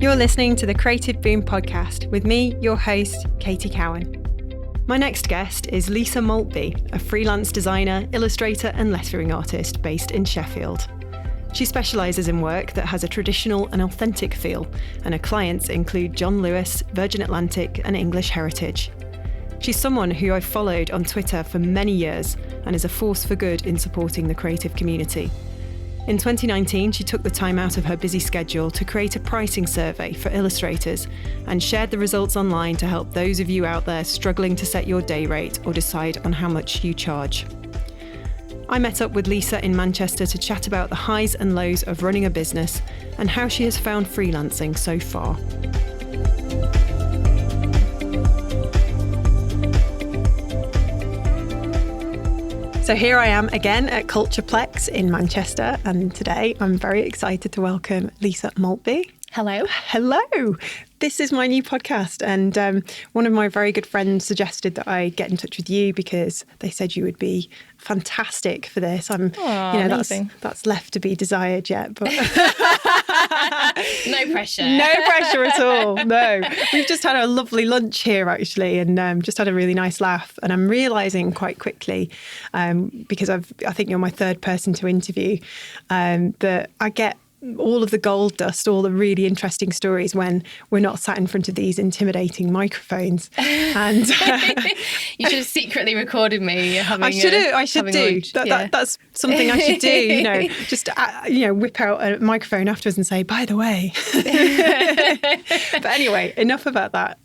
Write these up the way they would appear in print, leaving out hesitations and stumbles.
You're listening to the Creative Boom podcast with me, your host, Katie Cowan. My next guest is Lisa Maltby, a freelance designer, illustrator and lettering artist based in Sheffield. She specialises in work that has a traditional and authentic feel, and her clients include John Lewis, Virgin Atlantic and English Heritage. She's someone who I've followed on Twitter for many years and is a force for good in supporting the creative community. In 2019, she took the time out of her busy schedule to create a pricing survey for illustrators and shared the results online to help those of you out there struggling to set your day rate or decide on how much you charge. I met up with Lisa in Manchester to chat about the highs and lows of running a business and how she has found freelancing so far. So here I am again at Cultureplex in Manchester, and today I'm very excited to welcome Lisa Maltby. Hello. Hello. This is my new podcast, and one of my very good friends suggested that I get in touch with you because they said you would be fantastic for this. That's left to be desired yet, but no pressure. No pressure at all. No, we've just had a lovely lunch here actually, and just had a really nice laugh. And I'm realising quite quickly, because I think you're my third person to interview, that I get all of the gold dust, all the really interesting stories when we're not sat in front of these intimidating microphones. And you should have secretly recorded me. I should do. That's something I should do. Just whip out a microphone afterwards and say, by the way. But anyway, enough about that.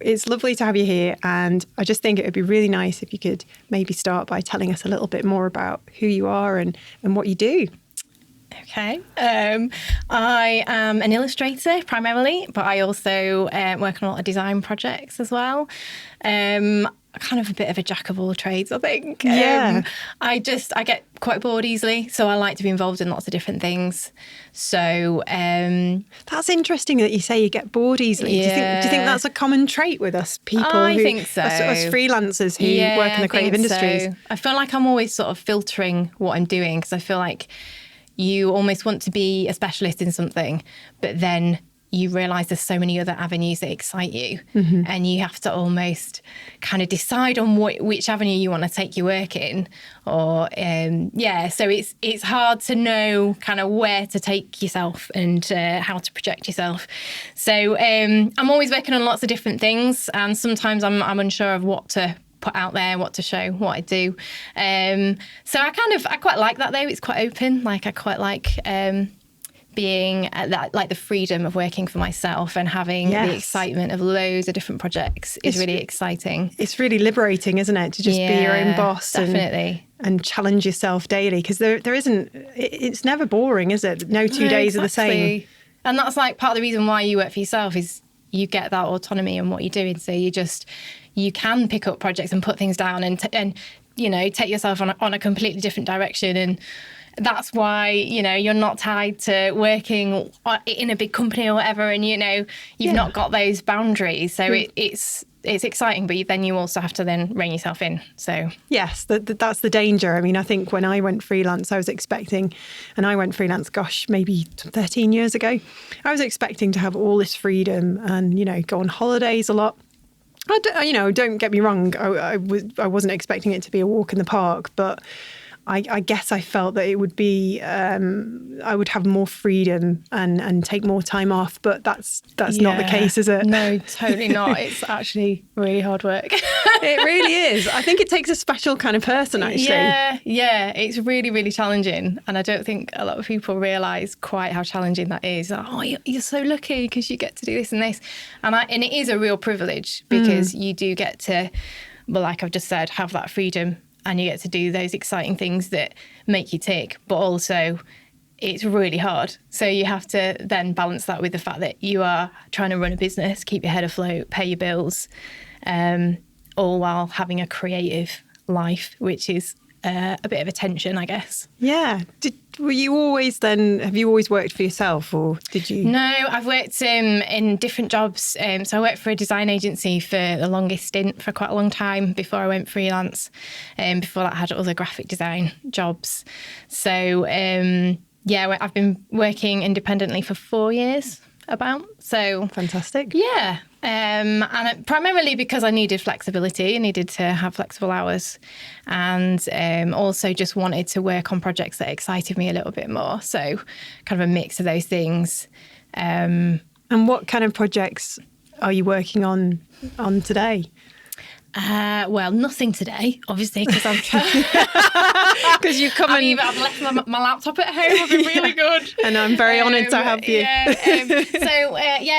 It's lovely to have you here, and I just think it would be really nice if you could maybe start by telling us a little bit more about who you are and what you do. Okay. I am an illustrator primarily, but I also work on a lot of design projects as well. Kind of a bit of a jack of all trades, I think. Yeah. I get quite bored easily, so I like to be involved in lots of different things. So that's interesting that you say you get bored easily. Yeah. Do you think that's a common trait with us people? I think so. Us freelancers who work in the creative industries. So. I feel like I'm always sort of filtering what I'm doing, because I feel like you almost want to be a specialist in something, but then you realise there's so many other avenues that excite you, and you have to almost kind of decide on which avenue you want to take your work in. Or so it's hard to know kind of where to take yourself and how to project yourself. So I'm always working on lots of different things, and sometimes I'm unsure of what to put out there, what to show, what I do. So I quite like that though. It's quite open. Like I quite like being at that, like the freedom of working for myself and having the excitement of loads of different projects is really exciting. It's really liberating, isn't it, to just be your own boss, definitely, and challenge yourself daily, because there isn't. It's never boring, is it? No two days are the same. And that's like part of the reason why you work for yourself is you get that autonomy in what you're doing. So you can pick up projects and put things down and take yourself on a completely different direction. And that's why, you're not tied to working in a big company or whatever. And, you've not got those boundaries. So it's exciting, but then you also have to then rein yourself in. So yes, that's the danger. I mean, I think when I went freelance, maybe 13 years ago, I was expecting to have all this freedom and, go on holidays a lot. Don't get me wrong, I wasn't expecting it to be a walk in the park, but I guess I felt that it would be, I would have more freedom and take more time off, but that's not the case, is it? No, totally not. It's actually really hard work. It really is. I think it takes a special kind of person, actually. Yeah, it's really, really challenging. And I don't think a lot of people realise quite how challenging that is. Oh, you're so lucky because you get to do this and this. And it is a real privilege because you do get to, well, like I've just said, have that freedom, and you get to do those exciting things that make you tick, but also it's really hard. So you have to then balance that with the fact that you are trying to run a business, keep your head afloat, pay your bills, all while having a creative life, which is a bit of a tension, I guess. Yeah. Have you always worked for yourself, or did you? No, I've worked in different jobs. So I worked for a design agency for the longest stint for quite a long time before I went freelance. Before that, I had other graphic design jobs. So I've been working independently for 4 years. about. So Fantastic. yeah. And primarily because I needed flexibility. I needed to have flexible hours, and also just wanted to work on projects that excited me a little bit more. So kind of a mix of those things. And what kind of projects are you working on today? Well, nothing today, obviously, because I'm trying. Because you come I've left my laptop at home. I've been really good, and I'm very honoured to have you. Yeah.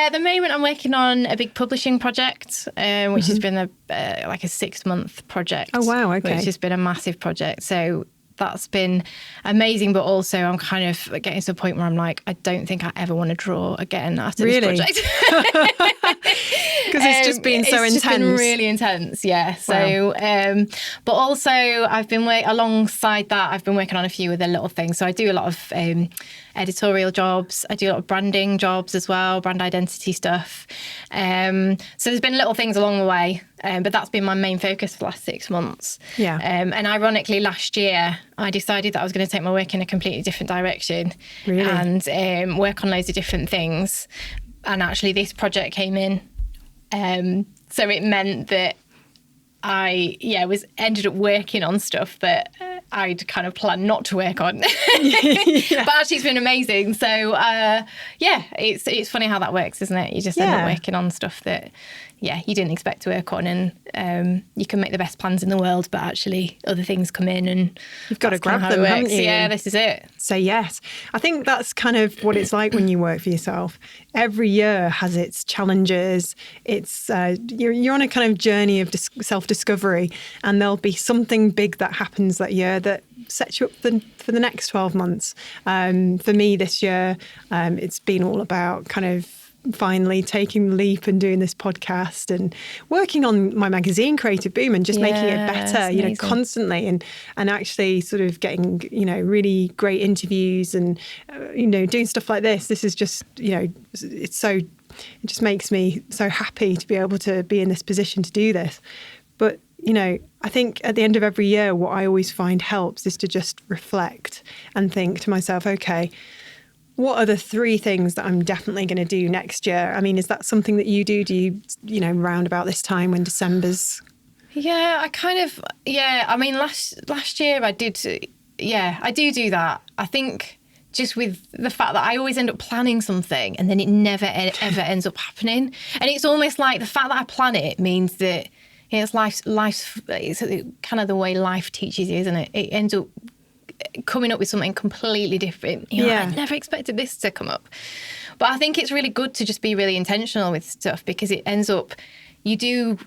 At the moment I'm working on a big publishing project, which has been like a 6-month project. Oh wow! Okay. Which has been a massive project. So that's been amazing, but also I'm kind of getting to the point where I'm like, I don't think I ever want to draw again after this project. Because it's just been so intense. It's just been really intense, yeah. So, wow. But also I've been alongside that, I've been working on a few other little things. So I do a lot of editorial jobs. I do a lot of branding jobs as well, brand identity stuff. So there's been little things along the way, but that's been my main focus for the last 6 months. Yeah. And ironically, last year, I decided that I was going to take my work in a completely different direction. Really? And work on loads of different things. And actually this project came in. So it meant that I ended up working on stuff that I'd kind of planned not to work on. Yeah. But actually it's been amazing. So it's funny how that works, isn't it? You just end up working on stuff that you didn't expect to work on, and you can make the best plans in the world, but actually other things come in and you've got to grab them, haven't you? Yeah, this is it. Say yes. I think that's kind of what it's like when you work for yourself. Every year has its challenges. It's you're on a kind of journey of self-discovery, and there'll be something big that happens that year that sets you up for the next 12 months. For me this year, it's been all about kind of finally taking the leap and doing this podcast and working on my magazine Creative Boom and just making it better, constantly, and actually sort of getting, really great interviews and, doing stuff like this. This is just, it just makes me so happy to be able to be in this position to do this. But, I think at the end of every year, what I always find helps is to just reflect and think to myself, okay, what are the 3 things that I'm definitely going to do next year? I mean, is that something that you do? Do you, round about this time when December's? Yeah, I kind of, I mean, last year I did, I do that. I think just with the fact that I always end up planning something and then it never, ever ends up happening. And it's almost like the fact that I plan it means that it's it's kind of the way life teaches you, isn't it? It ends up coming up with something completely different. I never expected this to come up. But I think it's really good to just be really intentional with stuff, because it ends up, you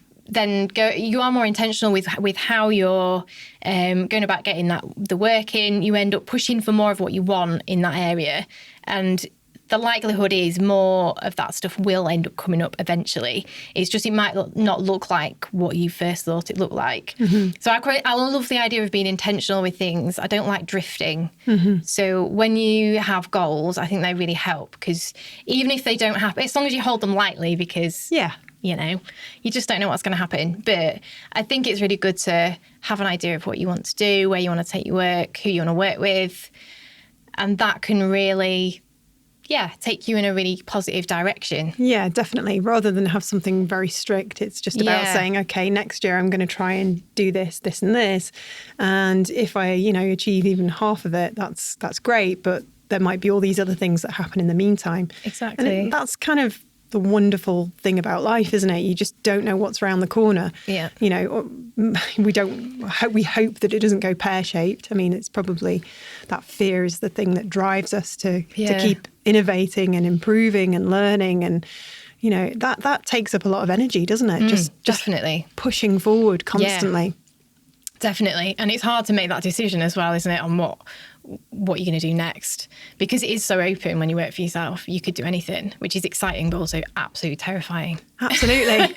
are more intentional with how you're going about getting the work in. You end up pushing for more of what you want in that area, and the likelihood is more of that stuff will end up coming up eventually. It's just, it might not look like what you first thought it looked like. Mm-hmm. So I love the idea of being intentional with things. I don't like drifting. Mm-hmm. So when you have goals, I think they really help, because even if they don't happen, as long as you hold them lightly, because you just don't know what's going to happen. But I think it's really good to have an idea of what you want to do, where you want to take your work, who you want to work with. And that can really take you in a really positive direction. Yeah, definitely. Rather than have something very strict, it's just about saying, okay, next year I'm going to try and do this, this and this. And if I, achieve even half of it, that's great. But there might be all these other things that happen in the meantime. Exactly. And that's kind of the wonderful thing about life, isn't it? You just don't know what's around the corner. Yeah. We hope that it doesn't go pear-shaped. I mean, it's probably that fear is the thing that drives us to keep innovating and improving and learning, and that takes up a lot of energy, doesn't it? Just definitely pushing forward constantly. Yeah. Definitely. And it's hard to make that decision as well, isn't it, on what you're going to do next, because it is so open when you work for yourself. You could do anything, which is exciting, but also absolutely terrifying. Absolutely.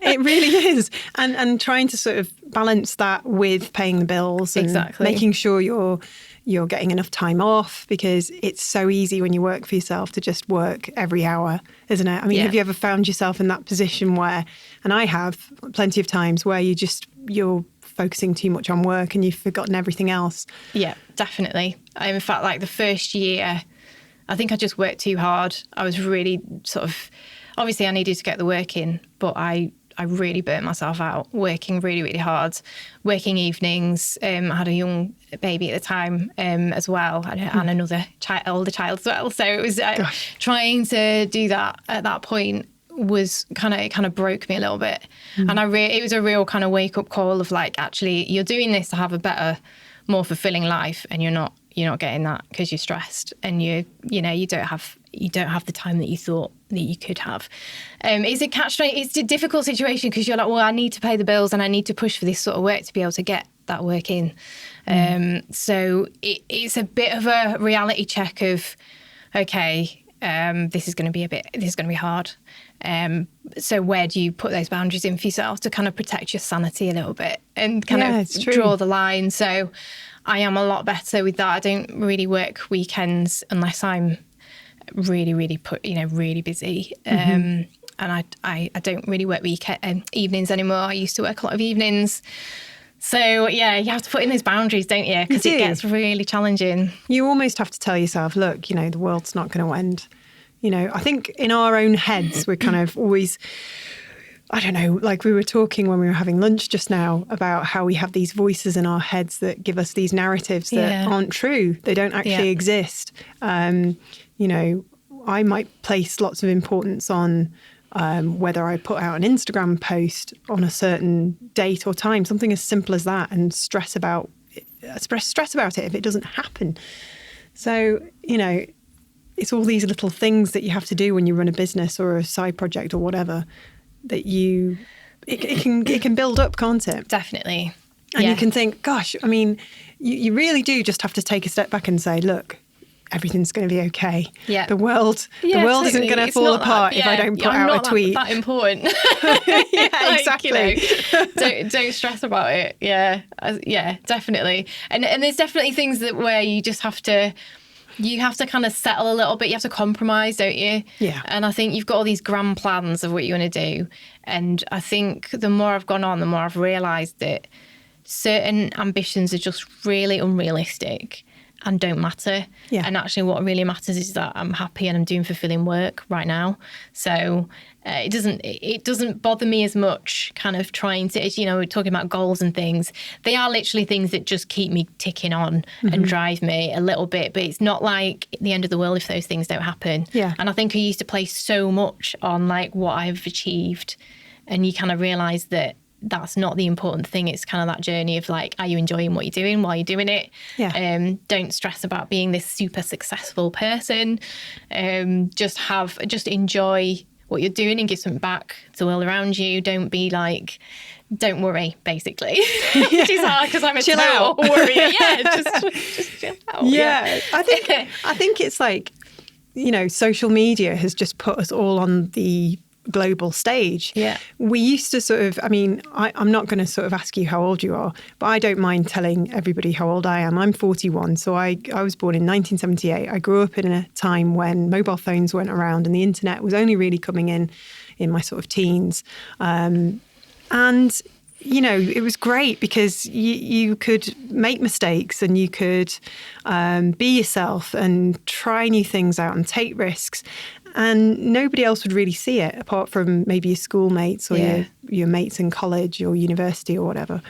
It really is. And trying to sort of balance that with paying the bills and making sure you're getting enough time off, because it's so easy when you work for yourself to just work every hour, isn't it? I mean, have you ever found yourself in that position where, and I have plenty of times, where you're focusing too much on work and you've forgotten everything else? Yeah, definitely. In fact, like the first year I think I just worked too hard. I was really sort of, obviously I needed to get the work in, but I really burnt myself out working really, really hard, working evenings. I had a young baby at the time as well, and another older child as well. So it was trying to do that at that point was kind of broke me a little bit. And it was a real kind of wake up call of like, actually, you're doing this to have a better, more fulfilling life, and you're not getting that because you're stressed, and you don't have the time that you thought that you could have. It's a difficult situation because you're like, well, I need to pay the bills and I need to push for this sort of work to be able to get that work in. So it's a bit of a reality check of, okay, this is going to be hard. So where do you put those boundaries in for yourself to kind of protect your sanity a little bit and kind of draw the line? So I am a lot better with that. I don't really work weekends unless I'm really, really really busy. And I don't really work evenings anymore. I used to work a lot of evenings. So yeah, you have to put in those boundaries, don't you? Because it gets really challenging. You almost have to tell yourself, look, the world's not going to end. I think in our own heads, we're kind of always, I don't know, like we were talking when we were having lunch just now about how we have these voices in our heads that give us these narratives that aren't true. They don't actually exist. I might place lots of importance on whether I put out an Instagram post on a certain date or time, something as simple as that, and stress about it if it doesn't happen. So, it's all these little things that you have to do when you run a business or a side project or whatever that it can build up, can't it? Definitely. And you can think, gosh, I mean, you really do just have to take a step back and say, look, everything's going to be okay. Yeah. The world totally isn't going to fall apart if I don't put out a tweet. That important. Yeah, exactly. Don't stress about it. Yeah, definitely. And there's definitely things where you just have to. You have to kind of settle a little bit. You have to compromise, don't you? Yeah. And I think you've got all these grand plans of what you want to do. And I think the more I've gone on, the more I've realised that certain ambitions are just really unrealistic and don't matter. Yeah. And actually what really matters is that I'm happy and I'm doing fulfilling work right now. So it doesn't bother me as much kind of trying to, we're talking about goals and things. They are literally things that just keep me ticking on and drive me a little bit. But it's not like the end of the world if those things don't happen. Yeah. And I think I used to place so much on like what I've achieved, and you kind of realise that that's not the important thing. It's kind of that journey of like, are you enjoying what you're doing while you're doing it? Yeah. Don't stress about being this super successful person. Just enjoy what you're doing and give something back to the world around you. Don't be like, don't worry, basically. Which is hard because I'm a chill out worrier. Yeah, just chill out. Yeah. I think it's like, social media has just put us all on the global stage. Yeah. We used to sort of, I'm not going to sort of ask you how old you are, but I don't mind telling everybody how old I am. I'm 41. So I was born in 1978. I grew up in a time when mobile phones weren't around and the internet was only really coming in my sort of teens. And it was great because you could make mistakes and you could be yourself and try new things out and take risks. And nobody else would really see it apart from maybe your schoolmates or your mates in college or university or whatever.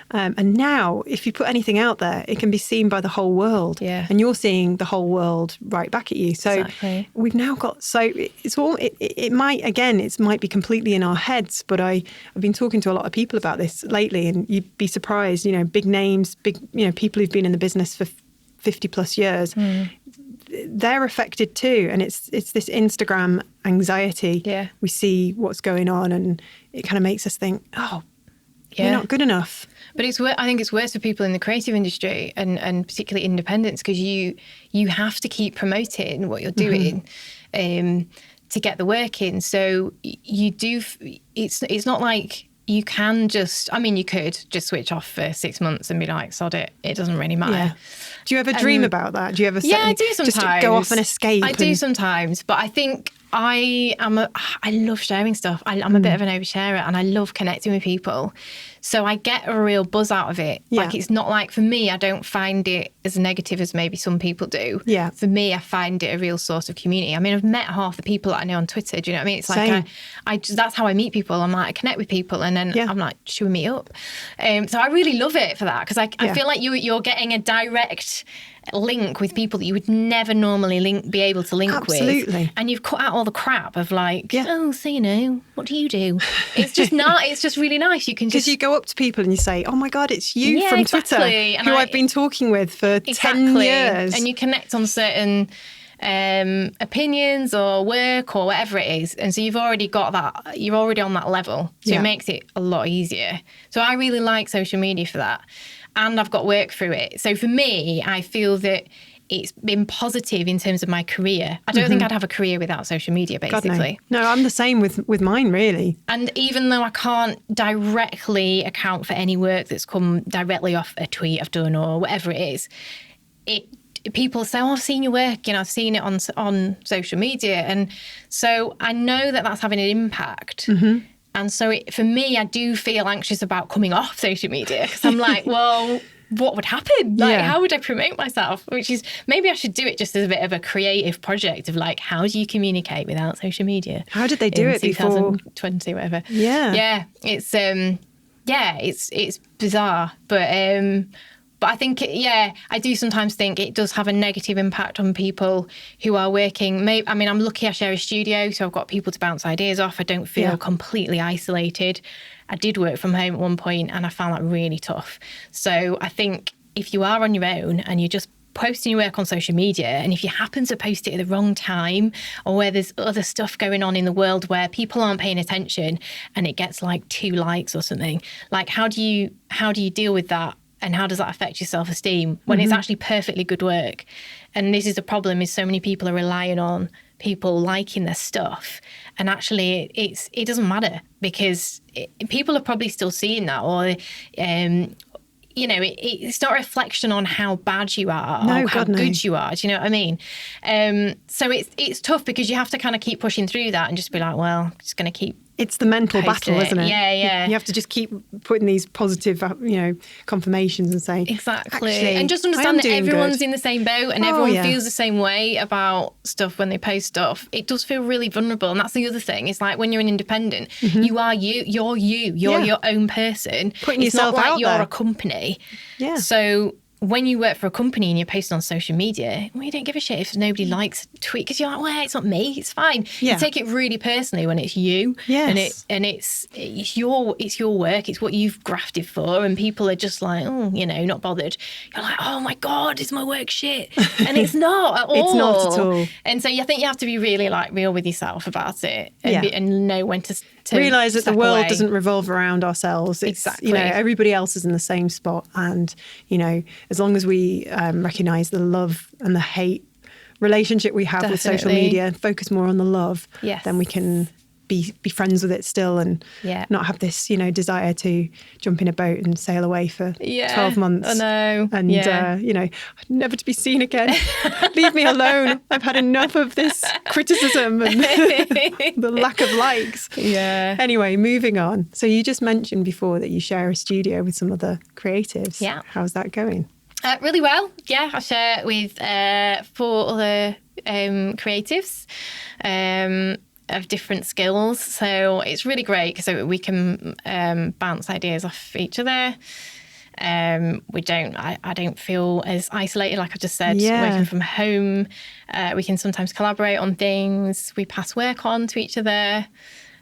And now, if you put anything out there, it can be seen by the whole world. Yeah. And you're seeing the whole world right back at you. So exactly. We've now got it might be completely in our heads, but I've been talking to a lot of people about this lately, and you'd be surprised, big names, people who've been in the business for 50 plus years. They're affected too, and it's this Instagram anxiety. Yeah. We see what's going on, and it kind of makes us think, we're not good enough. But I think it's worse for people in the creative industry and particularly independents, because you have to keep promoting what you're doing to get the work in. So you do. It's not like you can just. You could just switch off for 6 months and be like, sod it. It doesn't really matter. Yeah. Do you ever dream about that? Do you ever? I do sometimes. Just go off and escape? I do sometimes, but I think I love sharing stuff. I'm a bit of an oversharer, and I love connecting with people. So I get a real buzz out of it. Yeah. Like, it's not like, for me, I don't find it as negative as maybe some people do. Yeah. For me, I find it a real source of community. I mean, I've met half the people that I know on Twitter. Do you know what I mean? It's Same. like, I just, that's how I meet people. I'm like, I connect with people, and then Yeah. I'm like, should we meet up? So I really love it for that, because I feel like you're getting a direct link with people that you would never normally be able to link Absolutely. with. And you've cut out all the crap of like, oh, so you know, what do you do? It's just not, it's just really nice. You can just... Because you go up to people and you say, oh my God, it's you from Twitter, and who I've been talking with for 10 years. And you connect on certain opinions or work or whatever it is. And so you've already got that, you're already on that level. So it makes it a lot easier. So I really like social media for that. And I've got work through it. So for me, I feel that it's been positive in terms of my career. I don't think I'd have a career without social media, basically. God, no, I'm the same with mine, really. And even though I can't directly account for any work that's come directly off a tweet I've done or whatever it is, people say, oh, I've seen your work, I've seen it on social media. And so I know that that's having an impact. And so for me, I do feel anxious about coming off social media, because I'm like, well, what would happen? Like, how would I promote myself? Which is, maybe I should do it just as a bit of a creative project of like, how do you communicate without social media? How did they do it before 2020, whatever? Yeah. It's bizarre, but I think, I do sometimes think it does have a negative impact on people who are working. I'm lucky I share a studio, so I've got people to bounce ideas off. I don't feel completely isolated. I did work from home at one point, and I found that really tough. So I think if you are on your own and you're just posting your work on social media, and if you happen to post it at the wrong time, or where there's other stuff going on in the world where people aren't paying attention and it gets like 2 likes or something, like how do you deal with that? And how does that affect your self-esteem when it's actually perfectly good work? And this is the problem, is so many people are relying on people liking their stuff. And actually it doesn't matter, because people are probably still seeing that, or, it's not a reflection on how bad you are or how good you are. Do you know what I mean? So it's tough, because you have to kind of keep pushing through that and just be like, well, I'm just going to keep... It's the mental battle, isn't it? Yeah. You have to just keep putting these positive, confirmations and saying, exactly. Actually, and just understand that everyone's good. in the same boat, and everyone feels the same way about stuff when they post stuff. It does feel really vulnerable, and that's the other thing. It's like when you're an independent, you are you're your own person. Putting it's yourself not like out you're there. a company. Yeah. So when you work for a company and you're posting on social media, well, you don't give a shit if nobody likes a tweet, because you're like, well, it's not me, it's fine. Yeah. You take it really personally when it's you, yes. and it's your work, it's what you've grafted for, and people are just like, not bothered. You're like, oh my God, is my work shit? And it's not at all. It's not at all. And so I think you have to be really like real with yourself about it, and know when to realise that the world away. Doesn't revolve around ourselves. It's, exactly. Everybody else is in the same spot, and as long as we recognise the love and the hate relationship we have with social media, focus more on the love, then we can be friends with it still, and not have this desire to jump in a boat and sail away for 12 months. I know. And never to be seen again. Leave me alone. I've had enough of this criticism and the lack of likes. Anyway, moving on. So you just mentioned before that you share a studio with some other creatives. How's that going? Really well. I share it with 4 other creatives of different skills. So it's really great, because we can bounce ideas off each other. I don't feel as isolated, like I just said, working from home. We can sometimes collaborate on things. We pass work on to each other.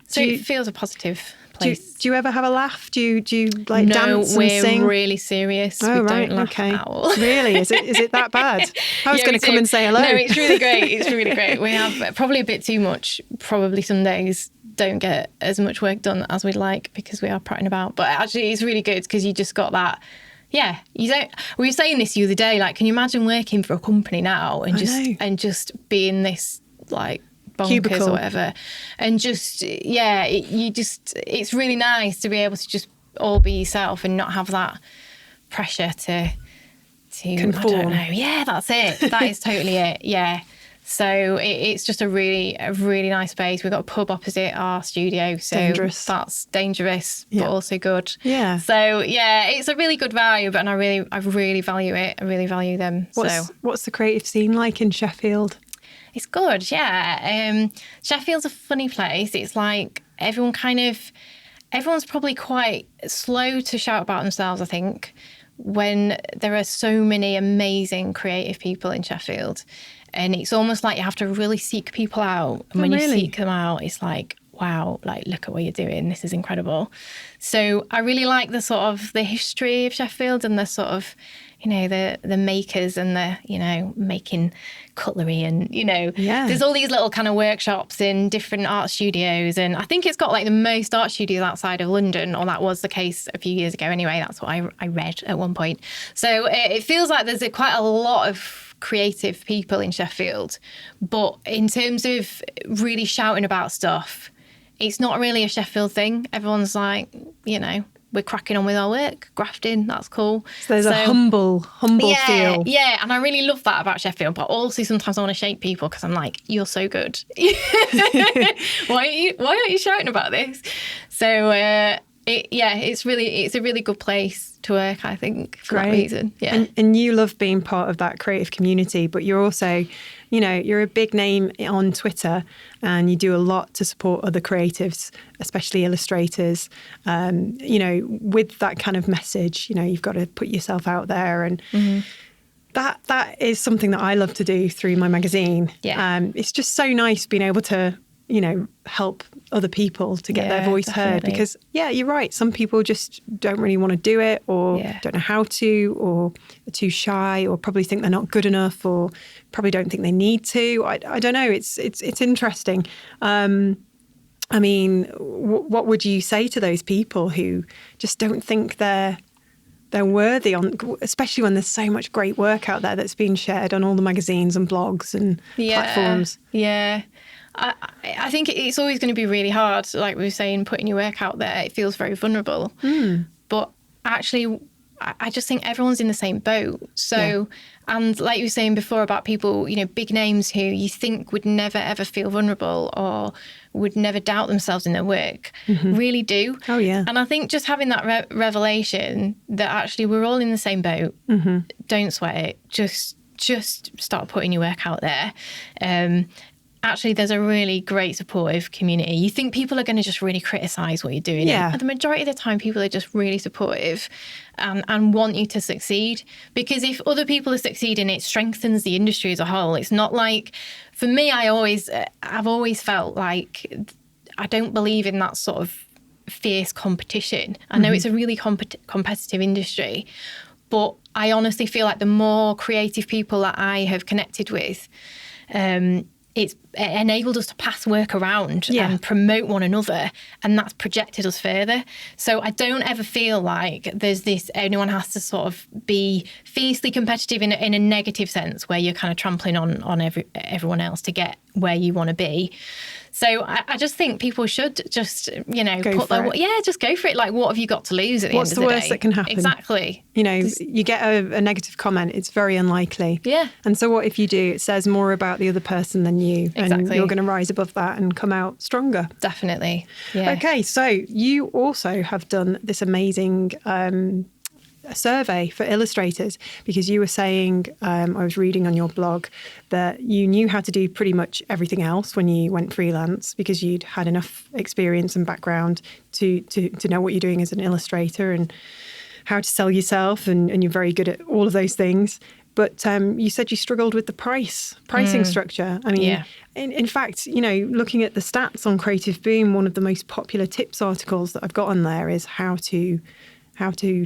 So it feels a positive place. Do you ever have a laugh? Do you like dance and we're sing? really serious. We don't laugh at all. Really? Is it that bad? I was going to come and say hello. No, it's really great. It's really great. We have probably a bit too much. Probably some days don't get as much work done as we'd like, because we are prattling about. But actually, it's really good, because you just got that. Yeah, you don't. We were saying this the other day. Like, can you imagine working for a company now and just being this like bonkers cubicle or whatever, and just it's really nice to be able to just all be yourself and not have that pressure to conform. I don't know. Yeah, that's it. That is totally it. Yeah. So it's just a really nice space. We've got a pub opposite our studio. So that's dangerous, but also good. Yeah. So yeah, it's a really good vibe, and I really value it. I really value them. What's the creative scene like in Sheffield? It's good, yeah. Sheffield's a funny place. It's like everyone's probably quite slow to shout about themselves, I think, when there are so many amazing creative people in Sheffield. And it's almost like you have to really seek people out. And when you seek them out, it's like, wow, like, look at what you're doing. This is incredible. So I really like the sort of the history of Sheffield and the sort of, the makers and the, making cutlery and, there's all these little kind of workshops in different art studios. And I think it's got like the most art studios outside of London, or that was the case a few years ago anyway. That's what I read at one point. So it feels like there's quite a lot of creative people in Sheffield. But in terms of really shouting about stuff, it's not really a Sheffield thing. Everyone's like, we're cracking on with our work, grafting, that's cool. So there's a humble feel. Yeah, and I really love that about Sheffield, but also sometimes I want to shake people because I'm like, you're so good. Why aren't you shouting about this? So it's a really good place to work, I think, for that reason. Yeah. And you love being part of that creative community, but you're also, you're a big name on Twitter, and you do a lot to support other creatives, especially illustrators, with that kind of message. You've got to put yourself out there, and that is something that I love to do through my magazine. Yeah. It's just so nice being able to help other people to get their voice heard, because you're right, some people just don't really want to do it, or don't know how to, or are too shy, or probably think they're not good enough, or probably don't think they need to. I don't know, it's interesting. I mean, what would you say to those people who just don't think they're worthy, especially when there's so much great work out there that's being shared on all the magazines and blogs and platforms? Yeah. I think it's always going to be really hard, like we were saying, putting your work out there. It feels very vulnerable. But actually, I just think everyone's in the same boat. So, and like you were saying before about people, big names who you think would never, ever feel vulnerable or would never doubt themselves in their work, really do. Oh, yeah. And I think just having that revelation that actually we're all in the same boat, don't sweat it. Just start putting your work out there. Actually, there's a really great supportive community. You think people are going to just really criticise what you're doing. Yeah. And the majority of the time, people are just really supportive and want you to succeed. Because if other people are succeeding, it strengthens the industry as a whole. It's not like, for me, I've always felt like I don't believe in that sort of fierce competition. I know it's a really competitive industry, but I honestly feel like the more creative people that I have connected with, it's enabled us to pass work around and promote one another, and that's projected us further. So I don't ever feel like there's anyone has to sort of be fiercely competitive in a negative sense, where you're kind of trampling on everyone else to get where you want to be. So I just think people should just, just go for it. Like, what have you got to lose at the end of the day? What's the worst that can happen? Exactly. You get a negative comment, it's very unlikely. Yeah. And so what if you do? It says more about the other person than you. Exactly. And you're going to rise above that and come out stronger. Definitely. Yeah. Okay, so you also have done this amazing a survey for illustrators, because you were saying, I was reading on your blog, that you knew how to do pretty much everything else when you went freelance, because you'd had enough experience and background to know what you're doing as an illustrator and how to sell yourself, and you're very good at all of those things. But you said you struggled with the pricing structure. I mean, in fact, looking at the stats on Creative Boom, one of the most popular tips articles that I've got on there is how to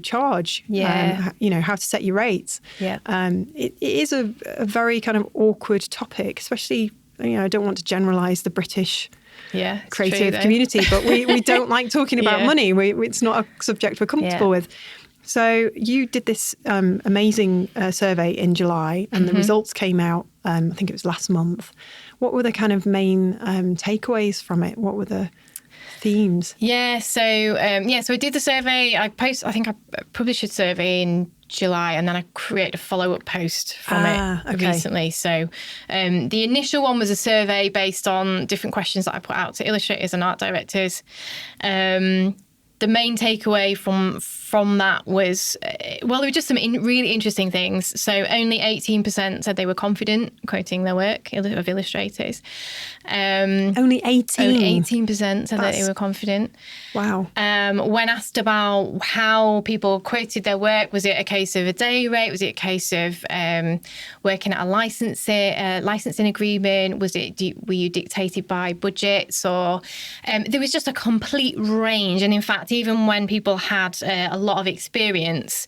charge, how to set your rates. Yeah. It is a very kind of awkward topic, especially, I don't want to generalise the British creative community, but we don't like talking about money. It's not a subject we're comfortable with. So you did this amazing survey in July, and the results came out, I think it was last month. What were the kind of main takeaways from it? What were the themes? So I did the survey. I think I published a survey in July, and then I created a follow-up post from it recently. So the initial one was a survey based on different questions that I put out to illustrators and art directors. The main takeaway from that was, there were just some really interesting things. So only 18% said they were confident quoting their work of illustrators. Only 18? Only 18% said that they were confident. Wow. When asked about how people quoted their work, was it a case of a day rate? Was it a case of working at a licensing agreement? Were you dictated by budgets? Or there was just a complete range. And in fact, even when people had a lot of experience,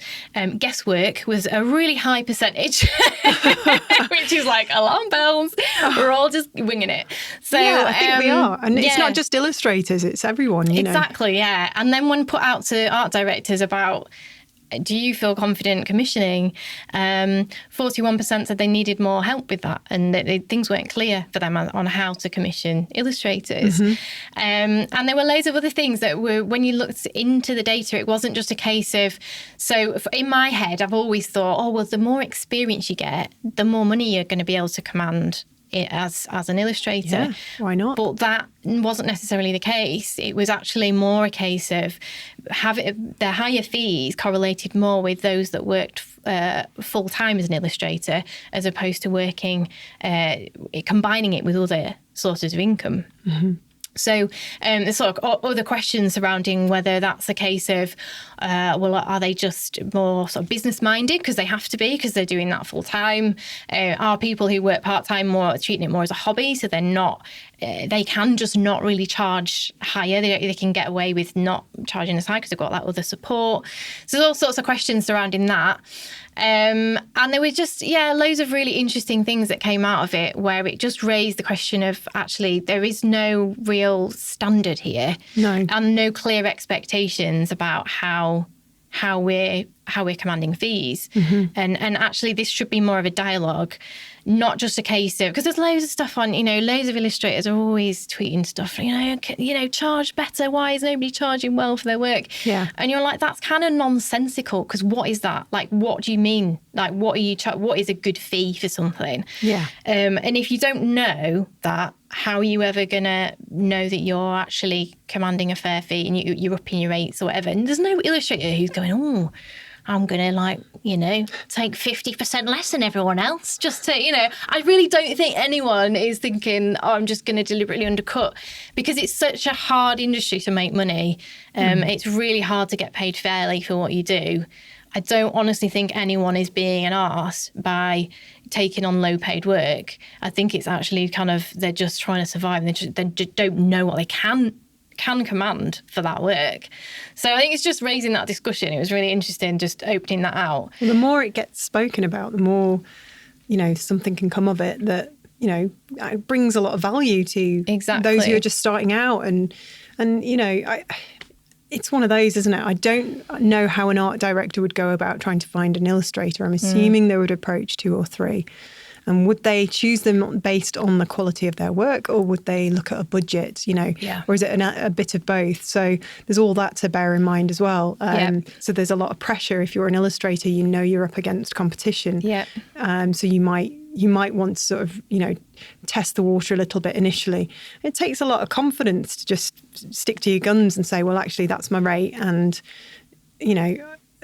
guesswork was a really high percentage, which is like alarm bells. We're all just winging it. So yeah, I think we are. And it's not just illustrators, it's everyone, you know. Exactly, yeah. And then when put out to art directors about, do you feel confident commissioning? 41% said they needed more help with that, and that things weren't clear for them on how to commission illustrators. And there were loads of other things that were, when you looked into the data, it wasn't just a case of, so in my head, I've always thought, the more experience you get, the more money you're going to be able to command as an illustrator. Yeah, why not? But that wasn't necessarily the case. It was actually more a case of having the higher fees correlated more with those that worked full time as an illustrator, as opposed to working, combining it with other sources of income. So there's sort of other questions surrounding whether that's a case of, are they just more sort of business minded because they have to be, because they're doing that full time? Are people who work part time more treating it more as a hobby, so they're not, they can just not really charge higher. They can get away with not charging as high because they've got that other support. So there's all sorts of questions surrounding that. And there were just, loads of really interesting things that came out of it, where it just raised the question of, actually, there is no real standard here. No. And no clear expectations about how we're commanding fees. And actually this should be more of a dialogue, not just a case of, because there's loads of stuff on, loads of illustrators are always tweeting stuff, charge better, why is nobody charging well for their work? Yeah. And you're like, that's kind of nonsensical, because what is that? Like, what do you mean? Like, what is a good fee for something? Yeah. And if you don't know that, how are you ever going to know that you're actually commanding a fair fee and you're upping your rates or whatever? And there's no illustrator who's going, I'm going to take 50% less than everyone else just to, I really don't think anyone is thinking, I'm just going to deliberately undercut, because it's such a hard industry to make money. It's really hard to get paid fairly for what you do. I don't honestly think anyone is being an arse by taking on low paid work. I think it's actually kind of, they're just trying to survive, and they just don't know what they can command for that work. So I think it's just raising that discussion. It was really interesting just opening that out. Well, the more it gets spoken about, the more, something can come of it that, it brings a lot of value to those who are just starting out. And it's one of those, isn't it? I don't know how an art director would go about trying to find an illustrator. I'm assuming they would approach 2 or 3. And would they choose them based on the quality of their work, or would they look at a budget, or is it a bit of both? So there's all that to bear in mind as well. So there's a lot of pressure. If you're an illustrator, you're up against competition. So you might want to sort of, test the water a little bit initially. It takes a lot of confidence to just stick to your guns and say, well, actually, that's my rate. And,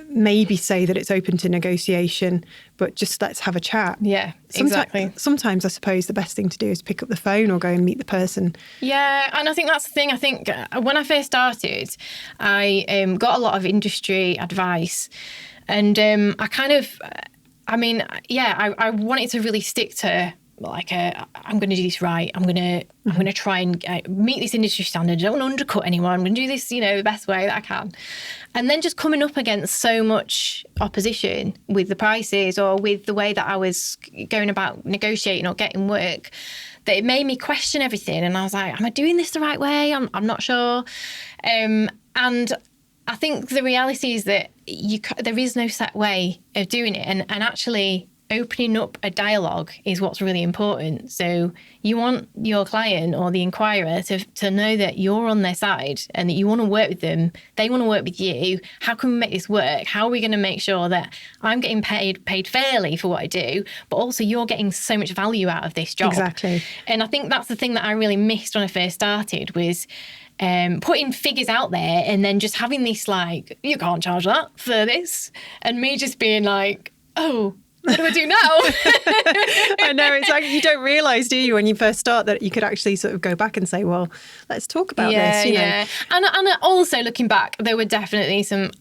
maybe say that it's open to negotiation, but just let's have a chat. Yeah, exactly. Sometimes I suppose the best thing to do is pick up the phone or go and meet the person. Yeah, and I think that's the thing. I think when I first started, I got a lot of industry advice, and I wanted to really stick to I'm going to do this right. I'm going to try and meet this industry standard. I don't want to undercut anyone. I'm going to do this, the best way that I can. And then just coming up against so much opposition with the prices or with the way that I was going about negotiating or getting work, that it made me question everything. And I was like, am I doing this the right way? I'm not sure. And I think the reality is that there is no set way of doing it. And actually, opening up a dialogue is what's really important. So you want your client or the inquirer to know that you're on their side and that you want to work with them. They want to work with you. How can we make this work? How are we going to make sure that I'm getting paid fairly for what I do, but also you're getting so much value out of this job? Exactly. And I think that's the thing that I really missed when I first started was putting figures out there and then just having this like, you can't charge that for this. And me just being like, oh, what do I do now? I know, it's like you don't realise, do you, when you first start, that you could actually sort of go back and say, well, let's talk about this. You know? And also looking back, there were definitely some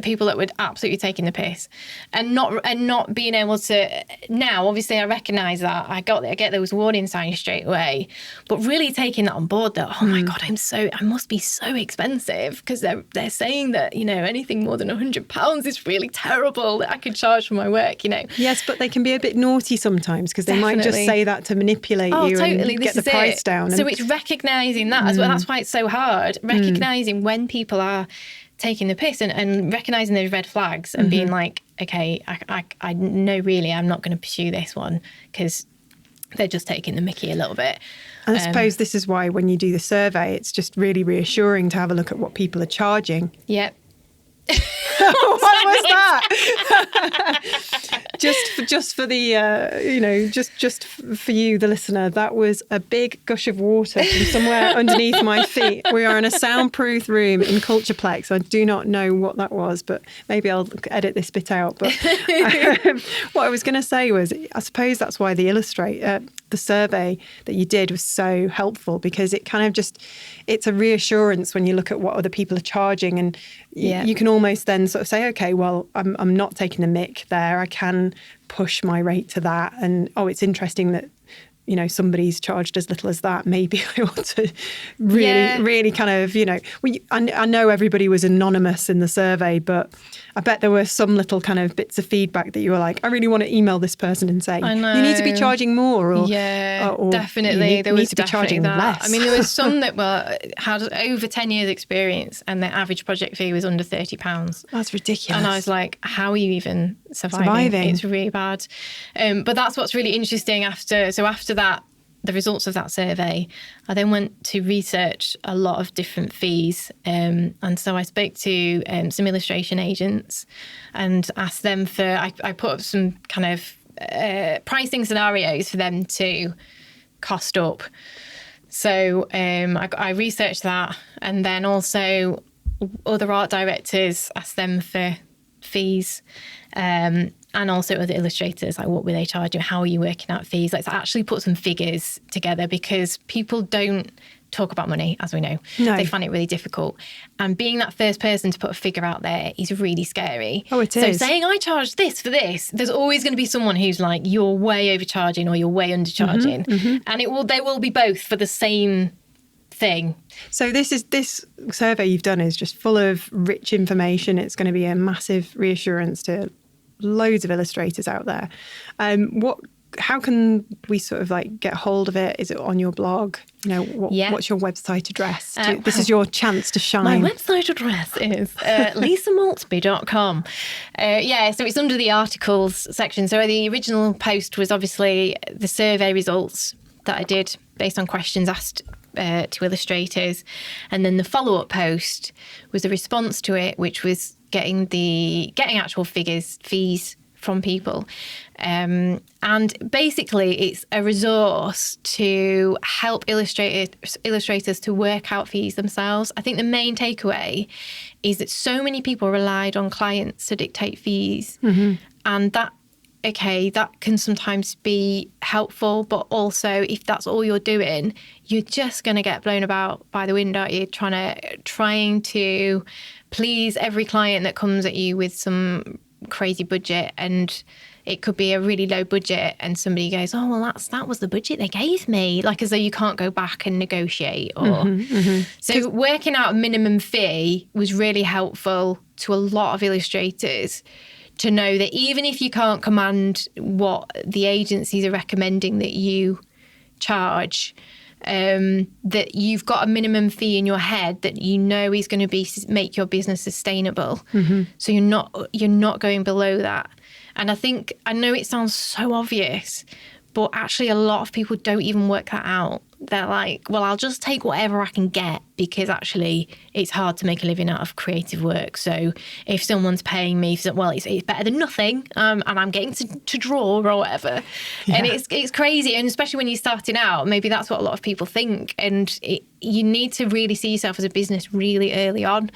people that were absolutely taking the piss and not being able to. Now obviously I recognise that, I get those warning signs straight away, but really taking that on board, that oh my god, I must be so expensive, because they're saying that, you know, anything more than £100 is really terrible that I could charge for my work, you know. Yes, but they can be a bit naughty sometimes, because they might just say that to manipulate you and get the price down. So it's recognising that as well. That's why it's so hard, recognising when people are taking the piss and recognising those red flags and being like, okay, I know really I'm not going to pursue this one because they're just taking the mickey a little bit. And I suppose this is why when you do the survey, it's just really reassuring to have a look at what people are charging. Yep. What was that? just for the just for you, the listener, that was a big gush of water from somewhere underneath my feet. We are in a soundproof room in Cultureplex. I do not know what that was, but maybe I'll edit this bit out. But what I was going to say was, I suppose that's why the survey that you did was so helpful, because it kind of just, it's a reassurance when you look at what other people are charging, and you can almost then sort of say, okay, well, I'm not taking the mick there. I can push my rate to that. And, oh, it's interesting that, you know, somebody's charged as little as that. Maybe I ought to really kind of, you know, I know everybody was anonymous in the survey, but I bet there were some little kind of bits of feedback that you were like, I really want to email this person and say, you need to be charging more. Or definitely. There need to be charging less. I mean, there was some that had over 10 years experience and their average project fee was under £30. That's ridiculous. And I was like, how are you even surviving? It's really bad. But that's what's really interesting after that, the results of that survey, I then went to research a lot of different fees. And so I spoke to some illustration agents and asked them I put up some kind of pricing scenarios for them to cost up. So I researched that, and then also other art directors, asked them for fees. And also other illustrators, like what were they charging? How are you working out fees? Like, to actually put some figures together, because people don't talk about money, as we know. No. They find it really difficult. And being that first person to put a figure out there is really scary. Oh, it is. So saying, I charge this for this, there's always going to be someone who's like, you're way overcharging or you're way undercharging. And they will be both for the same thing. So this survey you've done is just full of rich information. It's going to be a massive reassurance to loads of illustrators out there. How can we sort of like get hold of it? Is it on your blog? You know, what's your website address? This is your chance to shine. My website address is lisamaltby.com. So it's under the articles section. So the original post was obviously the survey results that I did based on questions asked to illustrators. And then the follow-up post was a response to it, which was getting actual fees from people. And basically it's a resource to help illustrators to work out fees themselves. I think the main takeaway is that so many people relied on clients to dictate fees. And that can sometimes be helpful, but also if that's all you're doing, you're just going to get blown about by the wind, aren't you? Trying to please every client that comes at you with some crazy budget, and it could be a really low budget and somebody goes, oh, well, that was the budget they gave me, like as though you can't go back and negotiate. So working out a minimum fee was really helpful to a lot of illustrators, to know that even if you can't command what the agencies are recommending that you charge, that you've got a minimum fee in your head that you know is going to make your business sustainable. So you're not going below that. And I know it sounds so obvious, but actually a lot of people don't even work that out. They're like, well, I'll just take whatever I can get, because actually it's hard to make a living out of creative work. So if someone's paying me, well, it's better than nothing, and I'm getting to draw or whatever. Yeah. And it's crazy. And especially when you're starting out, maybe that's what a lot of people think. And you need to really see yourself as a business really early on,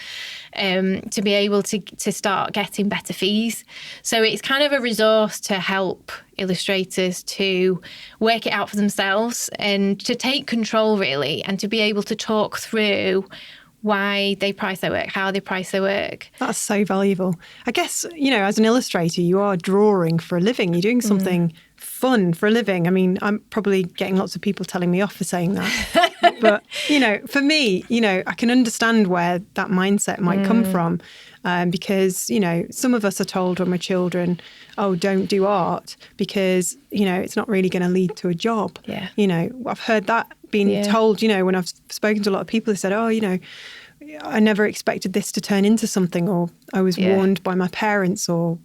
to be able to start getting better fees. So it's kind of a resource to help illustrators to work it out for themselves and to take control, really, and to be able to talk through why they price their work, how they price their work. That's so valuable. I guess, as an illustrator, you are drawing for a living. You're doing something fun for a living. I mean, I'm probably getting lots of people telling me off for saying that. But, for me, I can understand where that mindset might come from. Because, some of us are told when we're children, oh, don't do art because, it's not really going to lead to a job. Yeah. I've heard that being told, when I've spoken to a lot of people who said, oh, I never expected this to turn into something, or I was warned by my parents or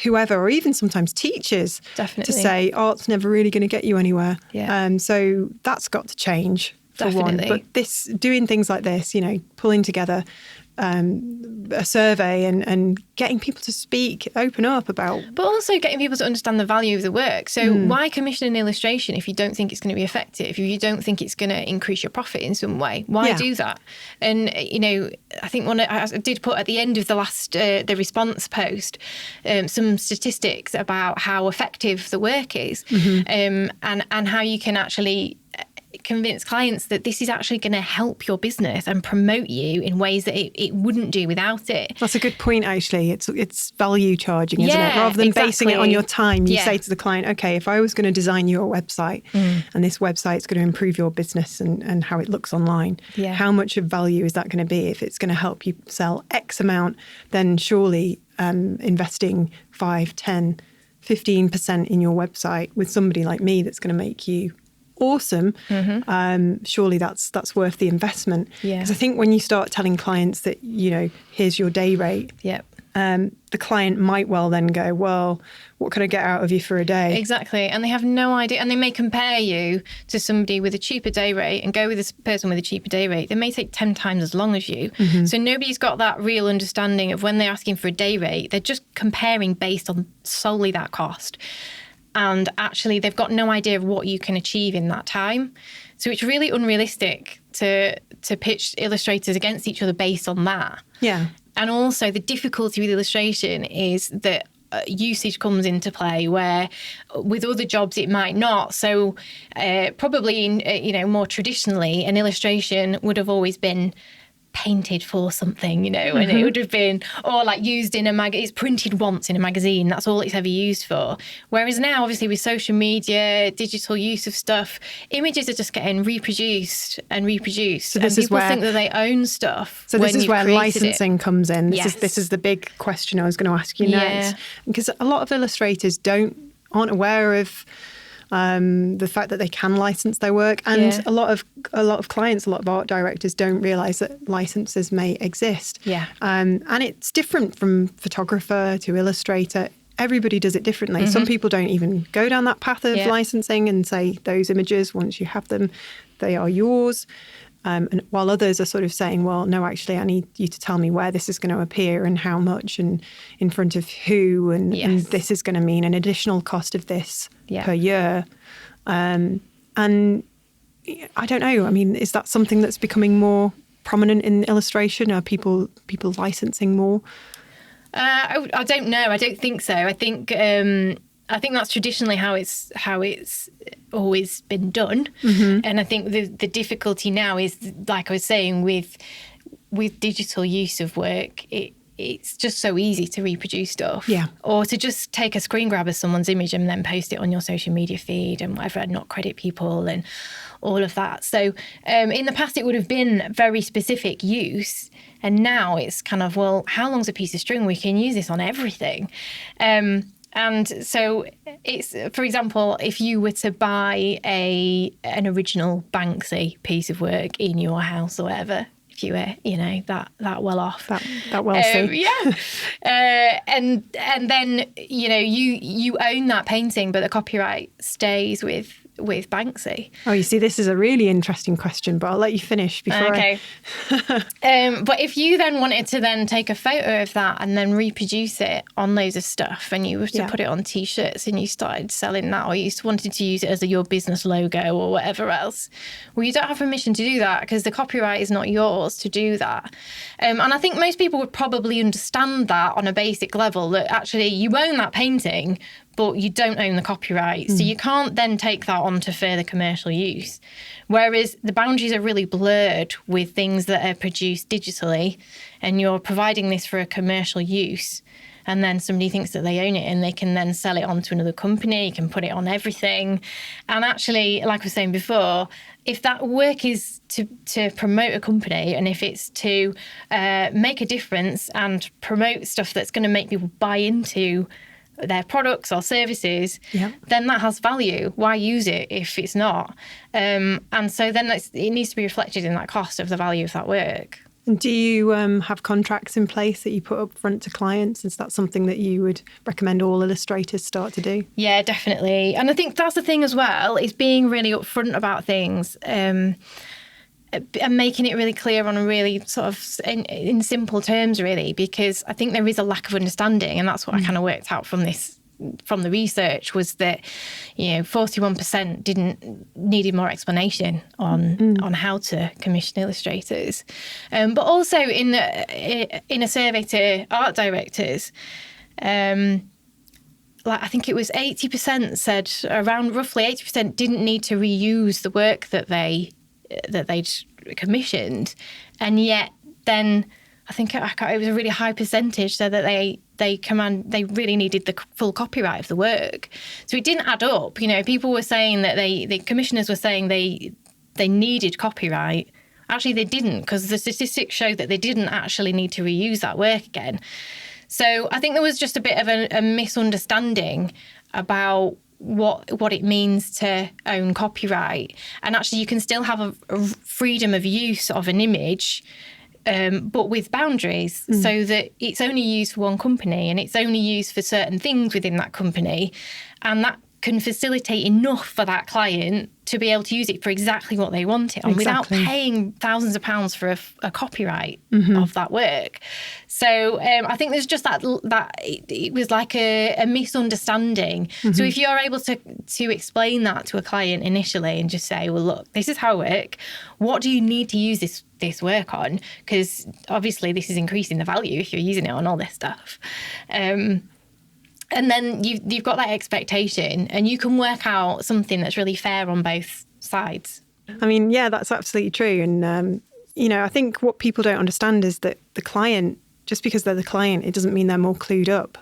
whoever, or even sometimes teachers, Definitely, to say art's never really going to get you anywhere. Yeah. So that's got to change for Definitely. one. But doing things like this, pulling together a survey and getting people to speak, open up about... But also getting people to understand the value of the work. So why commission an illustration if you don't think it's going to be effective, if you don't think it's going to increase your profit in some way? Why do that? And, I think I did put at the end of the last, the response post, some statistics about how effective the work is, and how you can actually convince clients that this is actually going to help your business and promote you in ways that it wouldn't do without it. That's a good point, actually. It's value charging, isn't it? Rather than basing it on your time, you say to the client, okay, if I was going to design you a website and this website's going to improve your business and how it looks online, how much of value is that going to be? If it's going to help you sell X amount, then surely investing 5, 10, 15% in your website with somebody like me that's going to make you awesome, surely that's worth the investment. Because I think when you start telling clients that, here's your day rate, the client might well then go, well, what can I get out of you for a day? Exactly. And they have no idea. And they may compare you to somebody with a cheaper day rate and go with this person with a cheaper day rate. They may take 10 times as long as you. So nobody's got that real understanding of when they're asking for a day rate, they're just comparing based on solely that cost. And actually, they've got no idea of what you can achieve in that time. So it's really unrealistic to pitch illustrators against each other based on that. Yeah. And also the difficulty with illustration is that usage comes into play where with other jobs it might not. So probably, more traditionally, an illustration would have always been painted for something, and it would have been, or like used in it's printed once in a magazine. That's all it's ever used for. Whereas now, obviously, with social media, digital use of stuff, images are just getting reproduced and reproduced. So this and people think that they own stuff. So this is where licensing comes in. This is the big question I was going to ask you next, because a lot of illustrators aren't aware of the fact that they can license their work, and a lot of clients, a lot of art directors don't realise that licenses may exist. And it's different from photographer to illustrator. Everybody does it differently. Some people don't even go down that path of licensing and say those images, once you have them, they are yours. And while others are sort of saying, well, no, actually, I need you to tell me where this is going to appear and how much and in front of who, and this is going to mean an additional cost of this per year. And I don't know. I mean, is that something that's becoming more prominent in illustration? Are people licensing more? I don't know. I don't think so. I think that's traditionally how it's always been done. And I think the difficulty now is, like I was saying, with digital use of work, it's just so easy to reproduce stuff. Or to just take a screen grab of someone's image and then post it on your social media feed and whatever, and not credit people and all of that. So in the past, it would have been very specific use. And now it's kind of, well, how long's a piece of string? We can use this on everything. And so it's, for example, if you were to buy an original Banksy piece of work in your house or whatever, if you were, that well off. That well seen. Yeah. And then, you own that painting, but the copyright stays with Banksy. Oh, you see, this is a really interesting question, but I'll let you finish before Okay. But if you then wanted to then take a photo of that and then reproduce it on loads of stuff, and you were to put it on T-shirts and you started selling that, or you wanted to use it as your business logo or whatever else, well, you don't have permission to do that because the copyright is not yours to do that. And I think most people would probably understand that on a basic level, that actually you own that painting, but you don't own the copyright. So you can't then take that on to further commercial use. Whereas the boundaries are really blurred with things that are produced digitally, and you're providing this for a commercial use, and then somebody thinks that they own it and they can then sell it on to another company, you can put it on everything. And actually, like I was saying before, if that work is to promote a company, and if it's to make a difference and promote stuff that's going to make people buy into their products or services, then that has value. Why use it if it's not? And so then it needs to be reflected in that cost of the value of that work. Do you have contracts in place that you put up front to clients? Is that something that you would recommend all illustrators start to do? Yeah, definitely. And I think that's the thing as well, is being really upfront about things. And making it really clear on a really sort of in simple terms, really, because I think there is a lack of understanding, and that's what I kind of worked out from the research, was that 41% needed more explanation on how to commission illustrators, but also in a survey to art directors, I think it was 80% said, around roughly 80% didn't need to reuse the work that they'd commissioned, and yet then I think it was a really high percentage said that they really needed the full copyright of the work. So it didn't add up. People were saying that the commissioners were saying they needed copyright. Actually, they didn't, because the statistics showed that they didn't actually need to reuse that work again. So I think there was just a bit of a misunderstanding about what it means to own copyright. And actually you can still have a freedom of use of an image, but with boundaries, so that it's only used for one company and it's only used for certain things within that company. And that can facilitate enough for that client to be able to use it for exactly what they want it on, without paying thousands of pounds for a copyright of that work. So I think there's just that it was like a misunderstanding. So if you're able to explain that to a client initially and just say, well, look, this is how I work. What do you need to use this work on? Because obviously this is increasing the value if you're using it on all this stuff. And then you've got that expectation, and you can work out something that's really fair on both sides. I mean, yeah, that's absolutely true. And, I think what people don't understand is that the client, just because they're the client, it doesn't mean they're more clued up.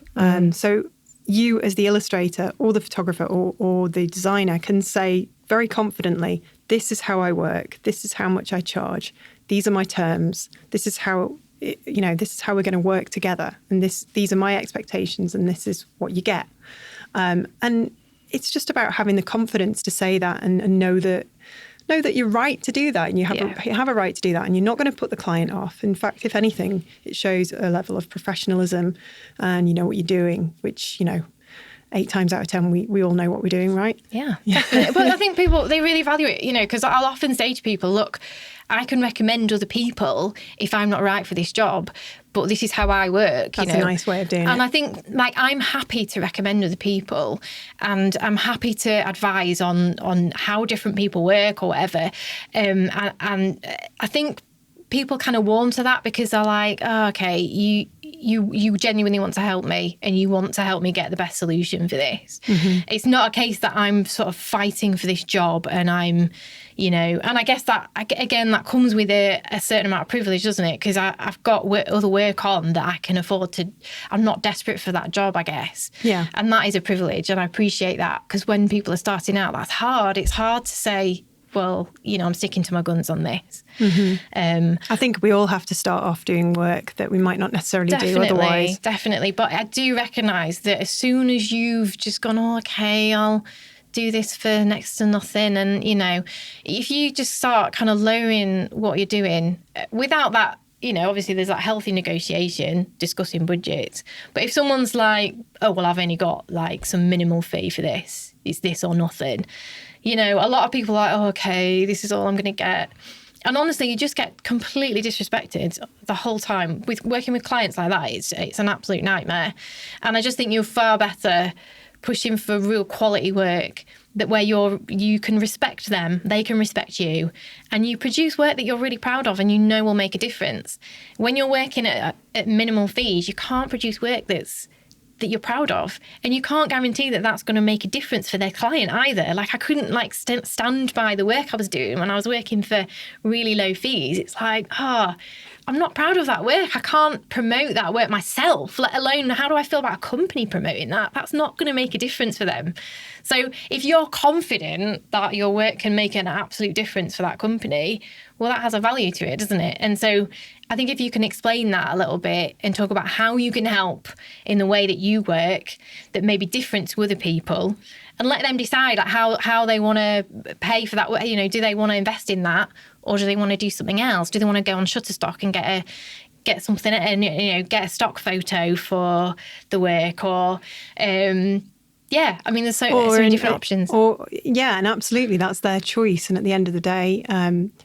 So you as the illustrator or the photographer or the designer can say very confidently, this is how I work. This is how much I charge. These are my terms. This is how... this is how we're going to work together, and these are my expectations, and this is what you get. And it's just about having the confidence to say that and know that you're right to do that, and you have a right to do that, and you're not going to put the client off. In fact, if anything, it shows a level of professionalism, and you know what you're doing, which 8 times out of 10, we all know what we're doing, right? Yeah, definitely. But I think people, they really value it, because I'll often say to people, look, I can recommend other people if I'm not right for this job, but this is how I work. That's a nice way of doing it. And I think, I'm happy to recommend other people, and I'm happy to advise on how different people work or whatever. And I think people kind of warm to that because they're like, oh, okay, you genuinely want to help me, and you want to help me get the best solution for this. It's not a case that I'm sort of fighting for this job, and I'm, and I guess that, again, that comes with a certain amount of privilege, doesn't it? Because I've got other work on that I can afford to, I'm not desperate for that job, I guess. Yeah. And that is a privilege, and I appreciate that, because when people are starting out, that's hard. It's hard to say, well, I'm sticking to my guns on this. I think we all have to start off doing work that we might not necessarily do otherwise. Definitely. But I do recognise that as soon as you've just gone, oh, okay, I'll do this for next to nothing. And, you know, if you just start kind of lowering what you're doing without that, you know, obviously there's that healthy negotiation, discussing budgets. But if someone's like, oh, well, I've only got like some minimal fee for this, it's this or nothing. You know, a lot of people are like, oh, okay, this is all I'm going to get. And honestly, you just get completely disrespected the whole time. With working with clients like that, it's an absolute nightmare. And I just think you're far better pushing for real quality work that where you can respect them, they can respect you, and you produce work that you're really proud of and you know will make a difference. When you're working at minimal fees, you can't produce work that you're proud of, and you can't guarantee that that's going to make a difference for their client either. Like I couldn't like stand by the work I was doing when I was working for really low fees. It's like, I'm not proud of that work. I can't promote that work myself, let alone how do I feel about a company promoting that? That's not going to make a difference for them. So if you're confident that your work can make an absolute difference for that company, well, that has a value to it, doesn't it? And so I think if you can explain that a little bit and talk about how you can help in the way that you work that may be different to other people, and let them decide like, how they want to pay for that. You know, do they want to invest in that, or do they want to do something else? Do they want to go on Shutterstock and get something and, you know, get a stock photo for the work, or yeah, I mean, there's so many different options. Yeah, and absolutely, that's their choice. And at the end of the day,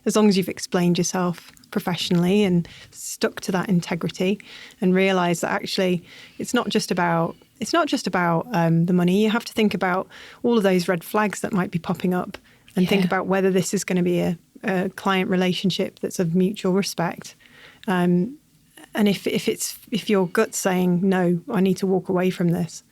as long as you've explained yourself professionally and stuck to that integrity and realised that actually it's not just about the money. You have to think about all of those red flags that might be popping up and think about whether this is going to be a client relationship that's of mutual respect. And if your gut's saying, no, I need to walk away from this,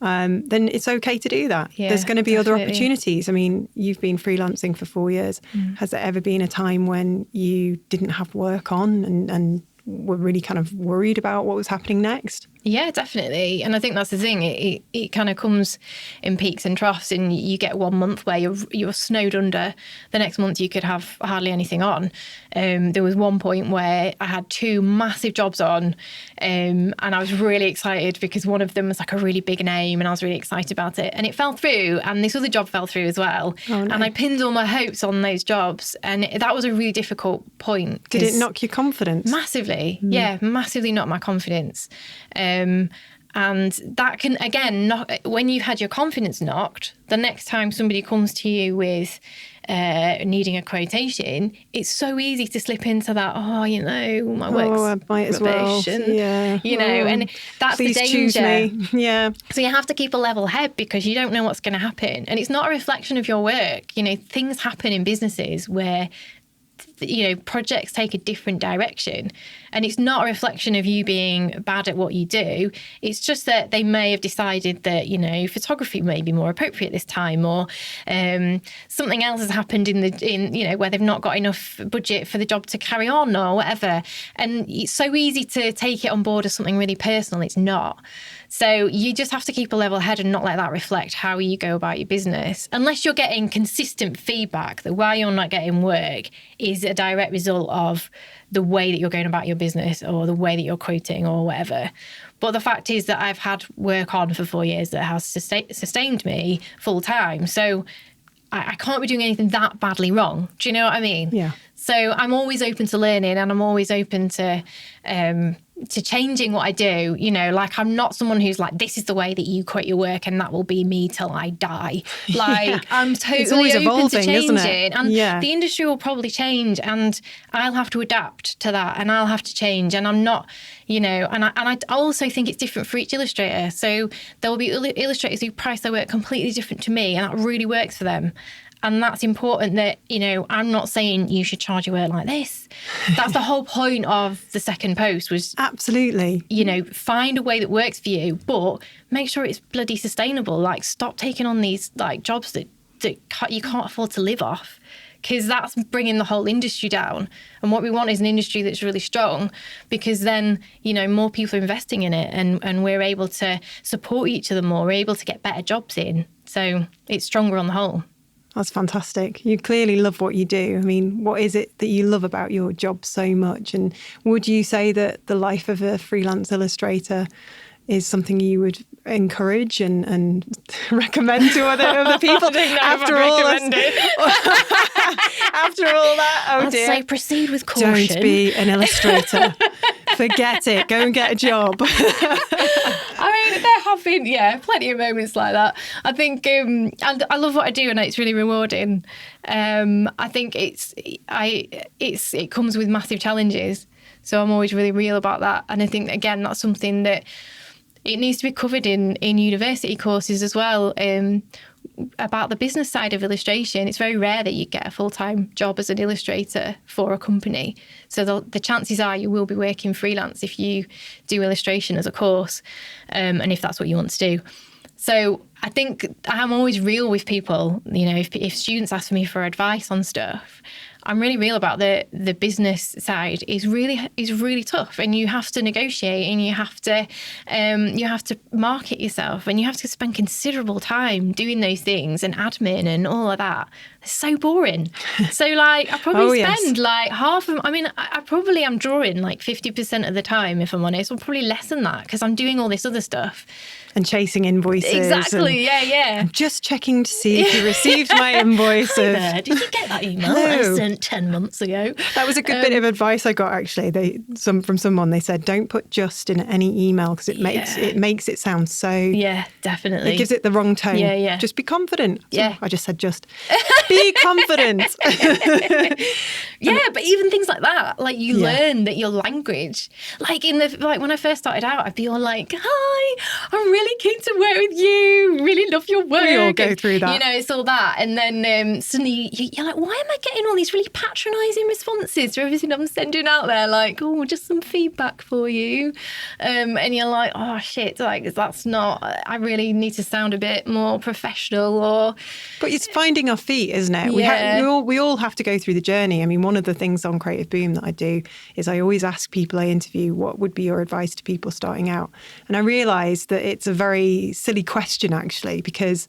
then it's okay to do that. Yeah, there's going to be other opportunities. I mean, you've been freelancing for 4 years. Has there ever been a time when you didn't have work on and were really kind of worried about what was happening next? Yeah, definitely. And I think that's the thing. It kind of comes in peaks and troughs, and you get 1 month where you're snowed under. The next month you could have hardly anything on. There was one point where I had 2 massive jobs on, and I was really excited because one of them was like a really big name, and I was really excited about it. And it fell through, and this other job fell through as well. Oh, no. And I pinned all my hopes on those jobs, and that was a really difficult point. Did it knock your confidence? Massively. Yeah, massively knocked my confidence. And that can, again, when you've had your confidence knocked, the next time somebody comes to you with needing a quotation, it's so easy to slip into that, you know, my work's I might as well. And, you know, and that's the danger. Choose me. Yeah. So you have to keep a level head because you don't know what's going to happen. And it's not a reflection of your work. You know, things happen in businesses where, you know, projects take a different direction, and it's not a reflection of you being bad at what you do. It's just that they may have decided that, you know, photography may be more appropriate this time, or something else has happened in you know, where they've not got enough budget for the job to carry on or whatever. And it's so easy to take it on board as something really personal. It's not. So you just have to keep a level head and not let that reflect how you go about your business, unless you're getting consistent feedback that why you're not getting work is a direct result of the way that you're going about your business or the way that you're quoting or whatever. But the fact is that I've had work on for 4 years that has sustained me full time. So I can't be doing anything that badly wrong. Do you know what I mean? Yeah. So I'm always open to learning, and I'm always open to changing what I do. You know, like I'm not someone who's like, this is the way that you quit your work and that will be me till I die. Like I'm totally open to changing. And the industry will probably change, and I'll have to adapt to that, and I'll have to change. And I'm not, you know, and I also think it's different for each illustrator. So there will be illustrators who price their work completely different to me, and that really works for them. And that's important that, you know, I'm not saying you should charge your work like this. That's the whole point of the second post was... Absolutely. You know, find a way that works for you, but make sure it's bloody sustainable. Like, stop taking on these, like, jobs that you can't afford to live off, because that's bringing the whole industry down. And what we want is an industry that's really strong, because then, you know, more people are investing in it, and we're able to support each other more. We're able to get better jobs in. So it's stronger on the whole. That's fantastic. You clearly love what you do. I mean, what is it that you love about your job so much? And would you say that the life of a freelance illustrator is something you would encourage and recommend to other people? After all that, oh I'd dear. say proceed with caution. Don't be an illustrator. Forget it. Go and get a job. I mean, there have been, plenty of moments like that. I think, and I love what I do, and it's really rewarding. I think it comes with massive challenges, so I'm always really real about that. And I think, again, that's something that it needs to be covered in university courses as well. About the business side of illustration, it's very rare that you get a full-time job as an illustrator for a company. So the chances are you will be working freelance if you do illustration as a course, and if that's what you want to do. So I think I'm always real with people. You know, if students ask me for advice on stuff, I'm really real about the business side is really tough, and you have to negotiate, and you have to market yourself, and you have to spend considerable time doing those things and admin and all of that. It's so boring. So like I probably spend like half of, I mean, I probably am drawing like 50% of the time, if I'm honest, or probably less than that, because I'm doing all this other stuff. And chasing invoices. Exactly, yeah. I'm just checking to see if you received my invoice. Hi there, did you get that email I sent 10 months ago? That was a good bit of advice I got, actually. From someone, they said, don't put just in any email, because it makes it sound so... Yeah, definitely. It gives it the wrong tone. Yeah. Just be confident. So Yeah. I just said just. Be confident. Yeah, but even things like that, like you learn that your language, like when I first started out, I'd be all like, "Hi, I'm really keen to work with you. Really love your work." We all go through that. You know, it's all that, and then suddenly you're like, "Why am I getting all these really patronising responses to everything I'm sending out there? Like, oh, just some feedback for you," and you're like, "Oh shit, like that's not. I really need to sound a bit more professional." But it's finding our feet, isn't it? Yeah. We all have to go through the journey. I mean, one of the things on Creative Boom that I do is I always ask people I interview, what would be your advice to people starting out? And I realise that it's a very silly question, actually, because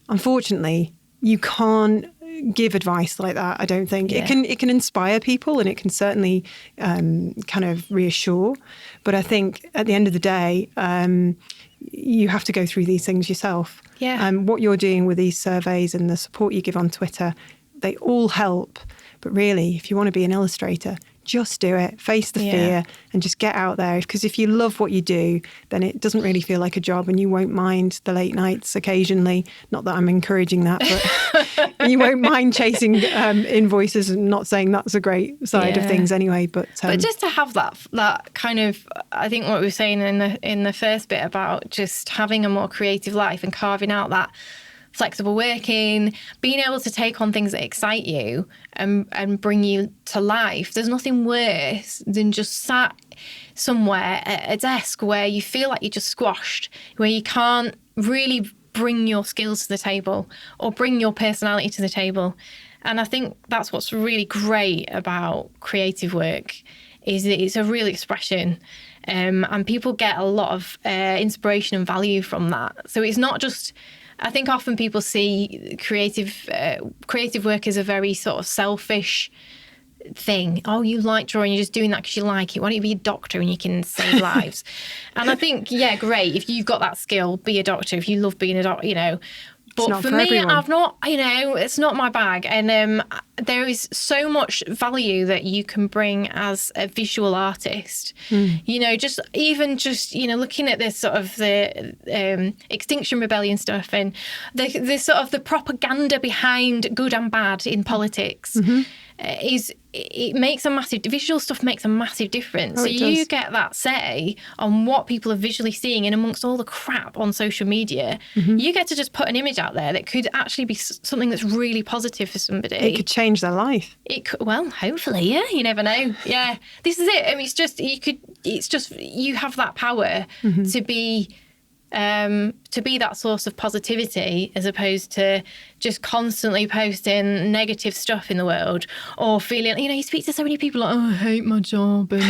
unfortunately you can't give advice like that. I don't think it can inspire people, and it can certainly kind of reassure. But I think at the end of the day, you have to go through these things yourself. Yeah. What you're doing with these surveys and the support you give on Twitter, they all help. But really, if you want to be an illustrator, just do it, face the fear, and just get out there. Because if you love what you do, then it doesn't really feel like a job, and you won't mind the late nights occasionally. Not that I'm encouraging that, but you won't mind chasing invoices, and not saying that's a great side of things anyway. But just to have that kind of, I think what we were saying in the first bit about just having a more creative life and carving out that flexible working, being able to take on things that excite you and bring you to life. There's nothing worse than just sat somewhere at a desk where you feel like you're just squashed, where you can't really bring your skills to the table or bring your personality to the table. And I think that's what's really great about creative work, is that it's a real expression. And people get a lot of inspiration and value from that. So it's not just... I think often people see creative work as a very sort of selfish thing. Oh, you like drawing, you're just doing that because you like it. Why don't you be a doctor and you can save lives? And I think, great. If you've got that skill, be a doctor. If you love being a doctor, you know. But for me, everyone. I've not, it's not my bag. And there is so much value that you can bring as a visual artist. You know, just looking at this sort of the Extinction Rebellion stuff and the sort of the propaganda behind good and bad in politics it makes a massive, visual stuff makes a massive difference. So you get that say on what people are visually seeing, and amongst all the crap on social media, you get to just put an image out there that could actually be something that's really positive for somebody. It could change their life. It could, well, hopefully, you never know. Yeah, this is it. I mean, you have that power to be that source of positivity, as opposed to just constantly posting negative stuff in the world, or feeling, you speak to so many people like, oh, I hate my job, and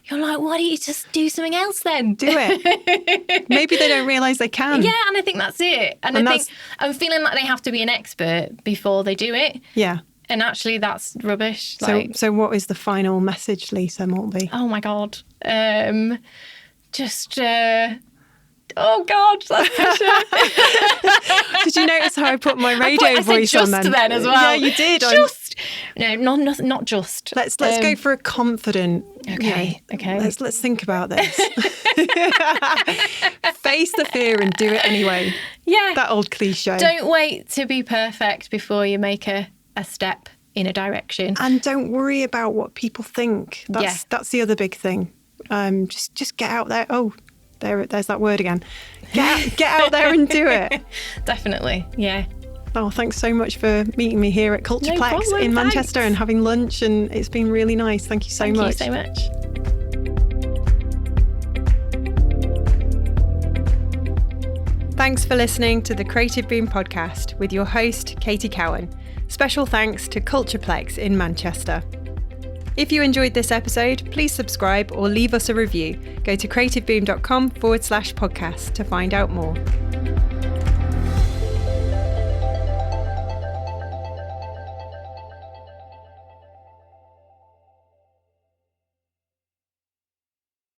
you're like, why don't you just do something else then? Do it. Maybe they don't realise they can. Yeah, and I think that's it. And I think I'm feeling like they have to be an expert before they do it. Yeah. And actually that's rubbish. So what is the final message, Lisa Maltby? Oh my God. just, oh God, that's pressure. Did you notice how I put my radio voice on then? As well. Yeah, you did. Just. No, not just. Let's go for a confident. Okay. Let's think about this. Face the fear and do it anyway. Yeah. That old cliche. Don't wait to be perfect before you make a step in a direction. And don't worry about what people think. That's the other big thing. Just get out there. Oh, there's that word again. Get out there and do it. Definitely. Yeah. Oh, thanks so much for meeting me here at Cultureplex in Manchester and having lunch, and it's been really nice. Thank you so much. Thank you so much. Thanks for listening to the Creative Boom podcast with your host, Katie Cowan. Special thanks to Cultureplex in Manchester. If you enjoyed this episode, please subscribe or leave us a review. Go to creativeboom.com/podcast to find out more.